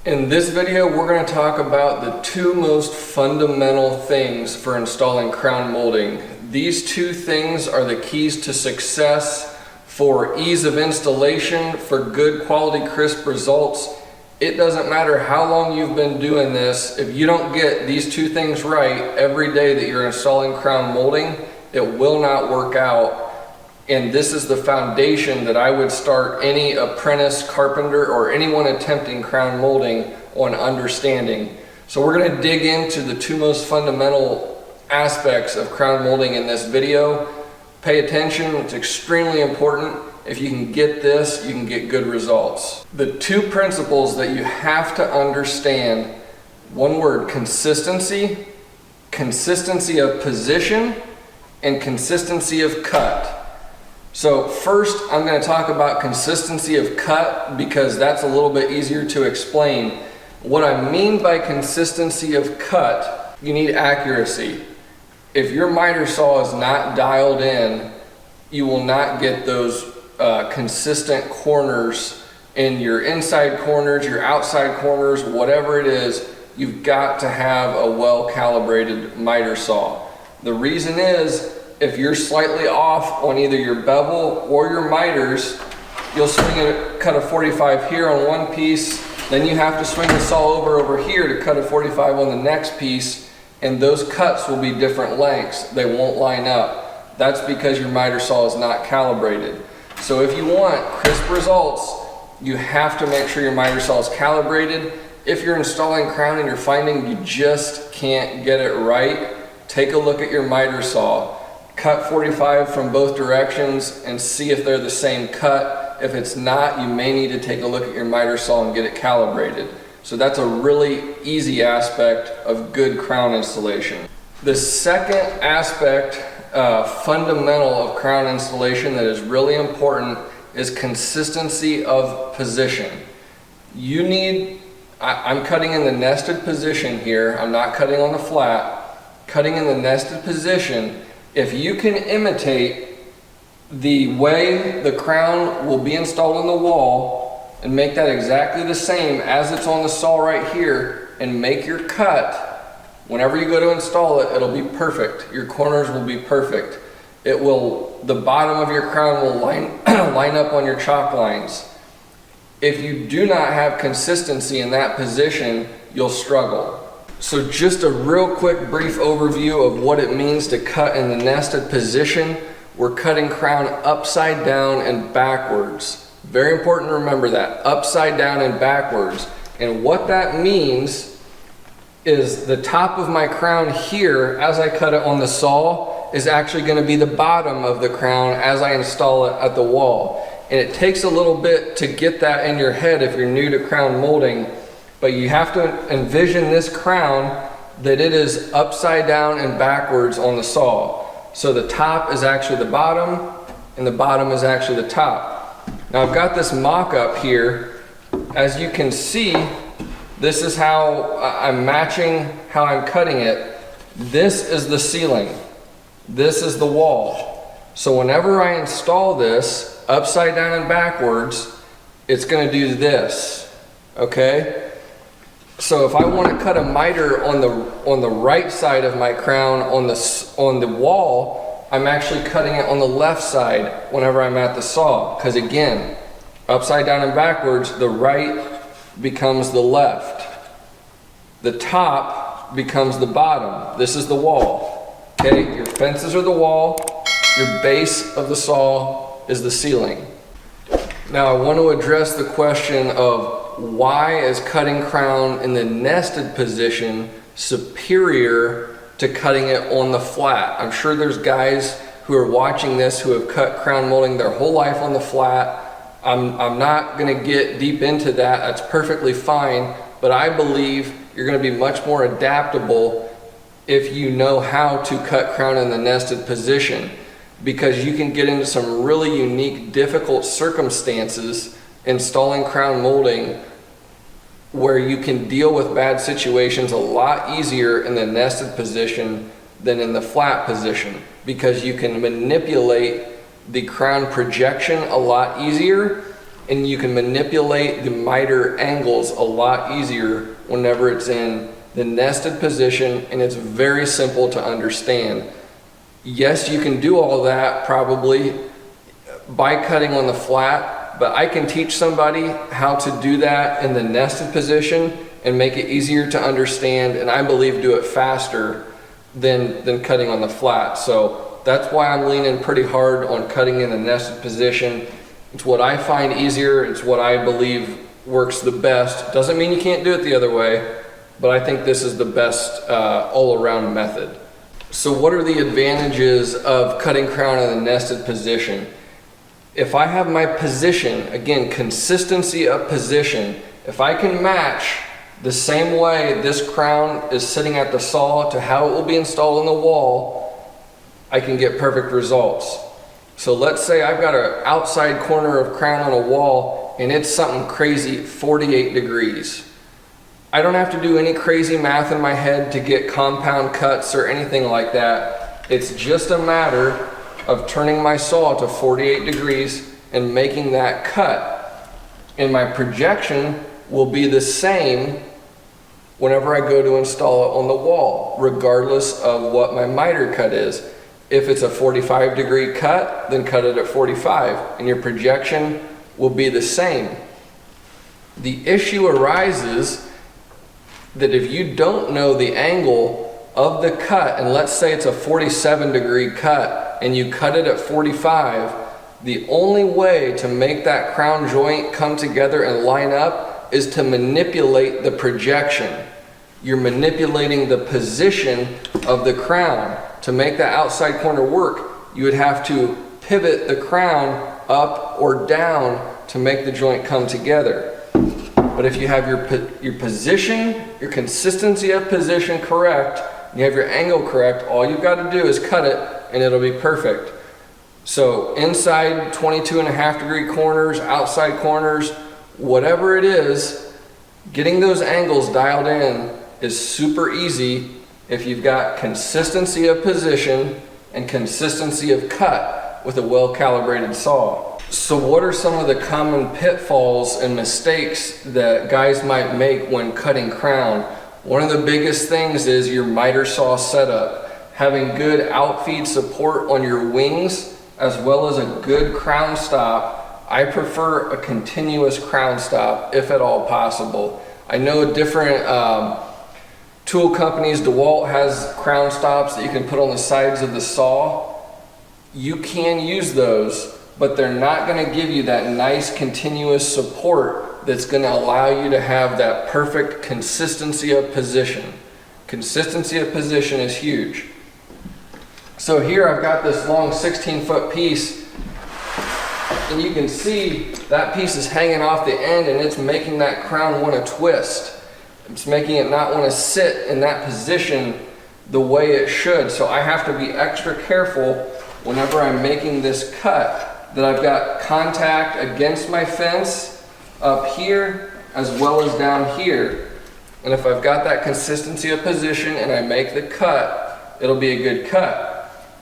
In this video, we're going to talk about the two most fundamental things for installing crown molding. These two things are the keys to success for ease of installation, for good quality, crisp results. It doesn't matter how long you've been doing this, if you don't get these two things right every day that you're installing crown molding, it will not work out. And this is the foundation that I would start any apprentice carpenter or anyone attempting crown molding on understanding. So we're going to dig into the two most fundamental aspects of crown molding in this video. Pay attention, it's extremely important. If you can get this, you can get good results. The two principles that you have to understand, one word, consistency, consistency of position, and consistency of cut. So first, I'm going to talk about consistency of cut because that's a little bit easier to explain. What I mean by consistency of cut, you need accuracy. If your miter saw is not dialed in, you will not get those consistent corners in your inside corners, your outside corners, whatever it is. You've got to have a well-calibrated miter saw. The reason is, if you're slightly off on either your bevel or your miters, you'll cut a 45 here on one piece, then you have to swing the saw over here to cut a 45 on the next piece, and those cuts will be different lengths. They won't line up. That's because your miter saw is not calibrated. So if you want crisp results, you have to make sure your miter saw is calibrated. If you're installing crown and you're finding you just can't get it right, take a look at your miter saw. Cut 45 from both directions and see if they're the same cut. If it's not, you may need to take a look at your miter saw and get it calibrated. So that's a really easy aspect of good crown installation. The second aspect, fundamental of crown installation that is really important is consistency of position. You need, I'm cutting in the nested position here. I'm not cutting on the flat. Cutting in the nested position. If you can imitate the way the crown will be installed on the wall and make that exactly the same as it's on the saw right here and make your cut, whenever you go to install it, it'll be perfect. Your corners will be perfect. The bottom of your crown will line up on your chalk lines. If you do not have consistency in that position, you'll struggle. So just a real quick brief overview of what it means to cut in the nested position. We're cutting crown upside down and backwards. Very important to remember that, upside down and backwards. And what that means is the top of my crown here, as I cut it on the saw, is actually going to be the bottom of the crown as I install it at the wall. And it takes a little bit to get that in your head if you're new to crown molding. But you have to envision this crown that it is upside down and backwards on the saw. So the top is actually the bottom and the bottom is actually the top. Now I've got this mock-up here. As you can see, this is how I'm matching how I'm cutting it. This is the ceiling. This is the wall. So whenever I install this upside down and backwards, it's going to do this, okay? So if I want to cut a miter on the right side of my crown on the wall, I'm actually cutting it on the left side whenever I'm at the saw. Because again, upside down and backwards, the right becomes the left. The top becomes the bottom. This is the wall. Okay, your fences are the wall. Your base of the saw is the ceiling. Now I want to address the question of why is cutting crown in the nested position superior to cutting it on the flat? I'm sure there's guys who are watching this who have cut crown molding their whole life on the flat. I'm not going to get deep into that. That's perfectly fine. But I believe you're going to be much more adaptable if you know how to cut crown in the nested position, because you can get into some really unique, difficult circumstances installing crown molding where you can deal with bad situations a lot easier in the nested position than in the flat position, because you can manipulate the crown projection a lot easier and you can manipulate the miter angles a lot easier whenever it's in the nested position, and it's very simple to understand. Yes, you can do all that probably by cutting on the flat, but I can teach somebody how to do that in the nested position and make it easier to understand, and I believe do it faster than cutting on the flat. So that's why I'm leaning pretty hard on cutting in the nested position. It's what I find easier, it's what I believe works the best. Doesn't mean you can't do it the other way, but I think this is the best all-around method. So what are the advantages of cutting crown in the nested position? If I have my position, again, consistency of position, if I can match the same way this crown is sitting at the saw to how it will be installed on the wall, I can get perfect results. So let's say I've got an outside corner of crown on a wall and it's something crazy 48 degrees. I don't have to do any crazy math in my head to get compound cuts or anything like that. It's just a matter of turning my saw to 48 degrees and making that cut. And my projection will be the same whenever I go to install it on the wall, regardless of what my miter cut is. If it's a 45 degree cut, then cut it at 45, and your projection will be the same. The issue arises that if you don't know the angle of the cut, and let's say it's a 47 degree cut, and you cut it at 45, the only way to make that crown joint come together and line up is to manipulate the projection. You're manipulating the position of the crown. To make that outside corner work, you would have to pivot the crown up or down to make the joint come together. But if you have your position, your consistency of position correct, you have your angle correct, all you've got to do is cut it and it'll be perfect. So inside 22.5 degree corners, outside corners, whatever it is, getting those angles dialed in is super easy if you've got consistency of position and consistency of cut with a well-calibrated saw. So what are some of the common pitfalls and mistakes that guys might make when cutting crown? One of the biggest things is your miter saw setup. Having good outfeed support on your wings as well as a good crown stop. I prefer a continuous crown stop if at all possible. I know different tool companies, DeWalt has crown stops that you can put on the sides of the saw. You can use those, but they're not going to give you that nice continuous support that's going to allow you to have that perfect consistency of position. Consistency of position is huge. So here I've got this long 16-foot piece, and you can see that piece is hanging off the end and it's making that crown want to twist. It's making it not want to sit in that position the way it should. So I have to be extra careful whenever I'm making this cut that I've got contact against my fence up here as well as down here. And if I've got that consistency of position and I make the cut, it'll be a good cut.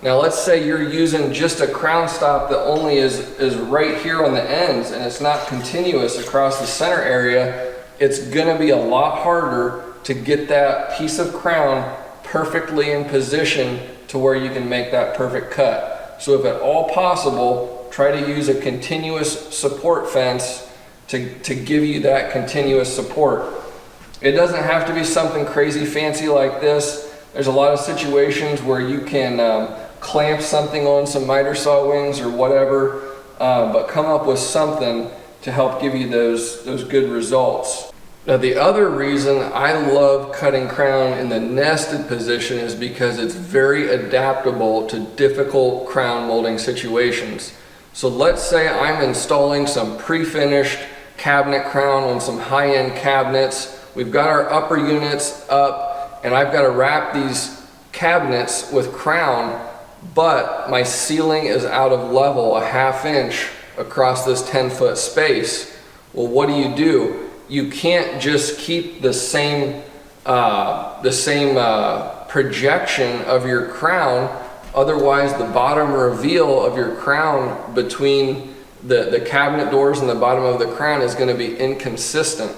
Now let's say you're using just a crown stop that only is right here on the ends and it's not continuous across the center area. It's gonna be a lot harder to get that piece of crown perfectly in position to where you can make that perfect cut. So if at all possible, try to use a continuous support fence to give you that continuous support. It doesn't have to be something crazy fancy like this. There's a lot of situations where you can clamp something on some miter saw wings or whatever, but come up with something to help give you those good results. Now the other reason I love cutting crown in the nested position is because it's very adaptable to difficult crown molding situations. So let's say I'm installing some pre-finished cabinet crown on some high-end cabinets. We've got our upper units up and I've got to wrap these cabinets with crown, but my ceiling is out of level a half inch across this 10-foot space. Well, what do? You can't just keep the same projection of your crown. Otherwise, the bottom reveal of your crown between the cabinet doors and the bottom of the crown is going to be inconsistent.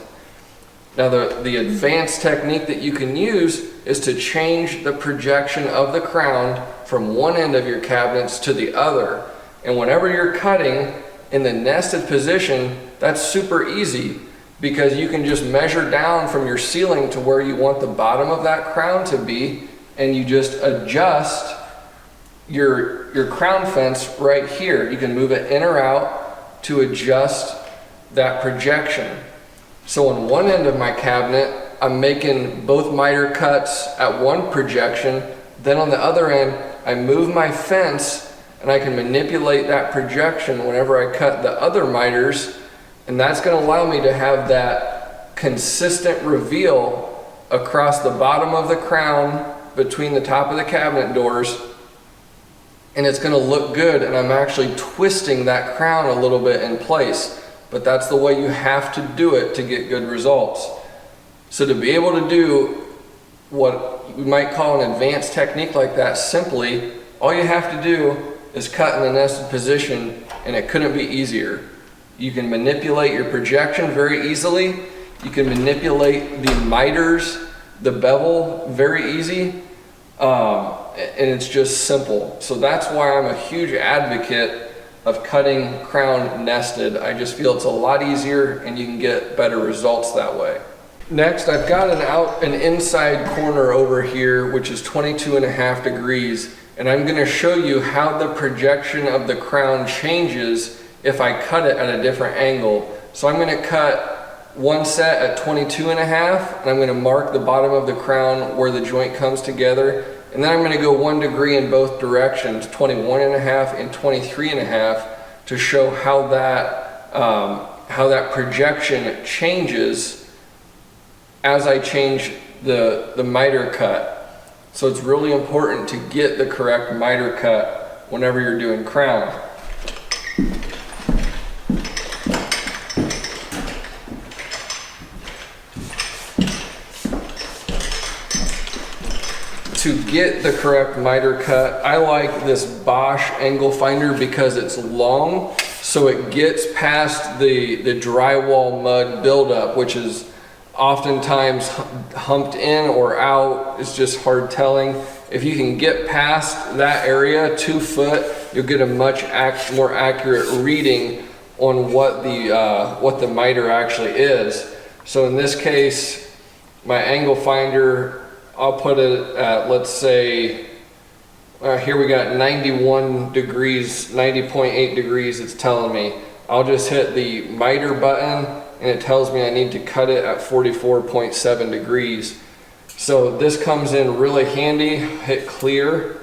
Now the advanced technique that you can use is to change the projection of the crown from one end of your cabinets to the other. And whenever you're cutting in the nested position, that's super easy, because you can just measure down from your ceiling to where you want the bottom of that crown to be, and you just adjust your crown fence right here. You can move it in or out to adjust that projection. So on one end of my cabinet, I'm making both miter cuts at one projection. Then on the other end, I move my fence and I can manipulate that projection whenever I cut the other miters. And that's going to allow me to have that consistent reveal across the bottom of the crown between the top of the cabinet doors. And it's going to look good, and I'm actually twisting that crown a little bit in place. But that's the way you have to do it to get good results. So to be able to do what we might call an advanced technique like that simply, all you have to do is cut in the nested position, and it couldn't be easier. You can manipulate your projection very easily. You can manipulate the miters, the bevel, very easy. And it's just simple. So that's why I'm a huge advocate of cutting crown nested. I just feel it's a lot easier and you can get better results that way. Next, I've got an inside corner over here, which is 22.5 degrees. And I'm going to show you how the projection of the crown changes if I cut it at a different angle. So I'm going to cut one set at 22.5, and I'm going to mark the bottom of the crown where the joint comes together. And then I'm going to go 1 degree in both directions, 21.5 and 23.5, to show how that projection changes as I change the miter cut. So it's really important to get the correct miter cut whenever you're doing crown. To get the correct miter cut, I like this Bosch angle finder because it's long, so it gets past the drywall mud buildup, which is oftentimes humped in or out. It's just hard telling. If you can get past that area, 2 foot, you'll get a much more accurate reading on what the miter actually is. So in this case, my angle finder, I'll put it at, let's say, here we got 91 degrees, 90.8 degrees it's telling me. I'll just hit the miter button and it tells me I need to cut it at 44.7 degrees. So this comes in really handy. Hit clear.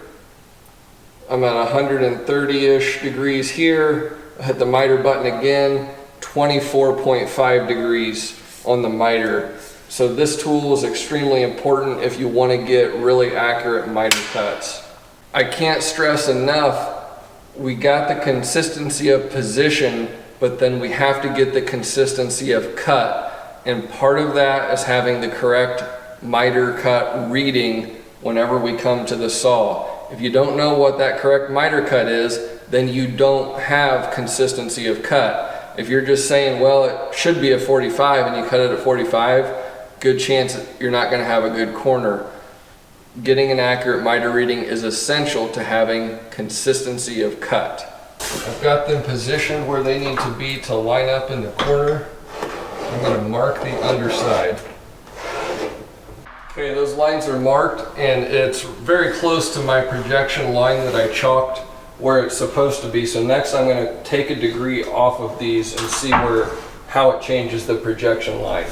I'm at 130-ish degrees here. I hit the miter button again, 24.5 degrees on the miter. So this tool is extremely important if you want to get really accurate miter cuts. I can't stress enough, we got the consistency of position, but then we have to get the consistency of cut. And part of that is having the correct miter cut reading whenever we come to the saw. If you don't know what that correct miter cut is, then you don't have consistency of cut. If you're just saying, well, it should be a 45 and you cut it at 45, good chance you're not going to have a good corner. Getting an accurate miter reading is essential to having consistency of cut. I've got them positioned where they need to be to line up in the corner. I'm going to mark the underside. Okay, those lines are marked and it's very close to my projection line that I chalked where it's supposed to be. So next I'm going to take a degree off of these and see how it changes the projection line.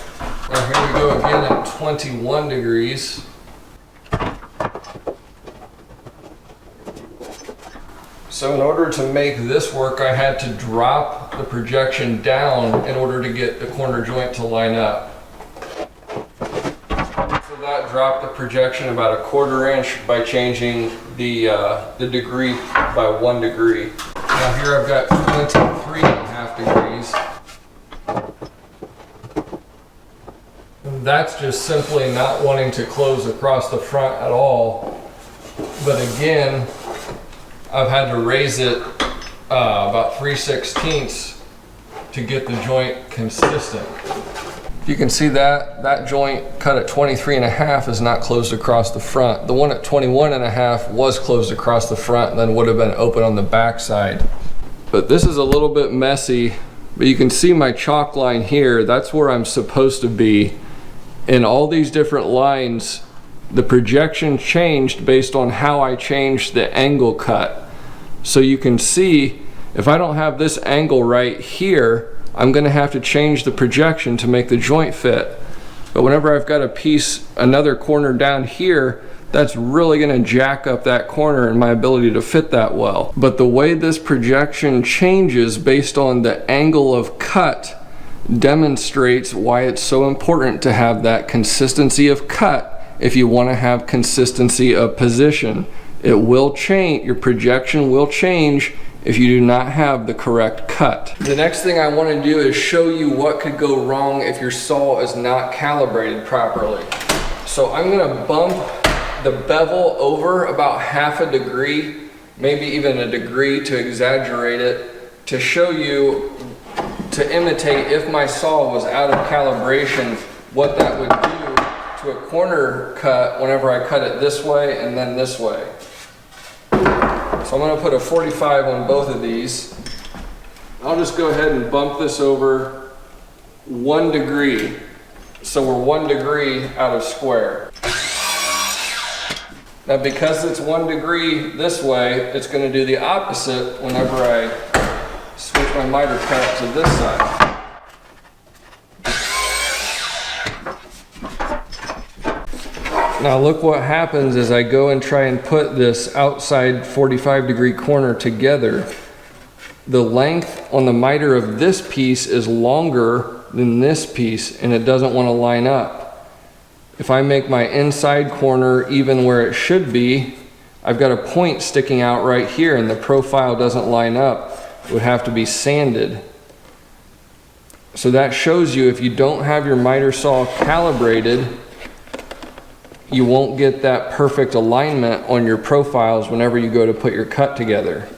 Now here we go again at 21 degrees. So in order to make this work, I had to drop the projection down in order to get the corner joint to line up. So that dropped the projection about 1/4 inch by changing the degree by 1 degree. Now here I've got 23.5 degrees. That's just simply not wanting to close across the front at all. But again, I've had to raise it about 3/16 to get the joint consistent. You can see that joint cut at 23.5 is not closed across the front. The one at 21.5 was closed across the front and then would have been open on the back side. But this is a little bit messy, but you can see my chalk line here. That's where I'm supposed to be. In all these different lines, the projection changed based on how I changed the angle cut. So you can see if I don't have this angle right here, I'm gonna have to change the projection to make the joint fit. But whenever I've got a piece, another corner down here, that's really gonna jack up that corner and my ability to fit that well. But the way this projection changes based on the angle of cut demonstrates why it's so important to have that consistency of cut if you wanna have consistency of position. It will change, your projection will change if you do not have the correct cut. The next thing I want to do is show you what could go wrong if your saw is not calibrated properly. So I'm going to bump the bevel over about 1/2 degree, maybe even 1 degree to exaggerate it, to show you, to imitate if my saw was out of calibration, what that would do to a corner cut whenever I cut it this way and then this way. So I'm going to put a 45 on both of these. I'll just go ahead and bump this over 1 degree. So we're 1 degree out of square. Now because it's 1 degree this way, it's going to do the opposite whenever I switch my miter cut to this side. Now look what happens as I go and try and put this outside 45 degree corner together. The length on the miter of this piece is longer than this piece and it doesn't want to line up. If I make my inside corner even where it should be, I've got a point sticking out right here and the profile doesn't line up. It would have to be sanded. So that shows you if you don't have your miter saw calibrated, you won't get that perfect alignment on your profiles whenever you go to put your cut together.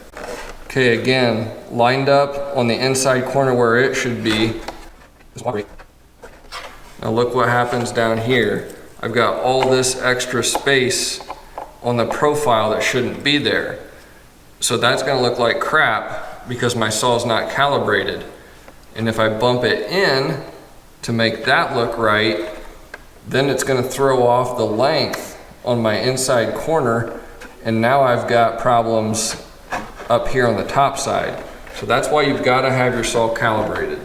Okay, again, lined up on the inside corner where it should be. Now look what happens down here. I've got all this extra space on the profile that shouldn't be there. So that's gonna look like crap because my saw's not calibrated. And if I bump it in to make that look right, then it's going to throw off the length on my inside corner, and now I've got problems up here on the top side. So that's why you've got to have your saw calibrated.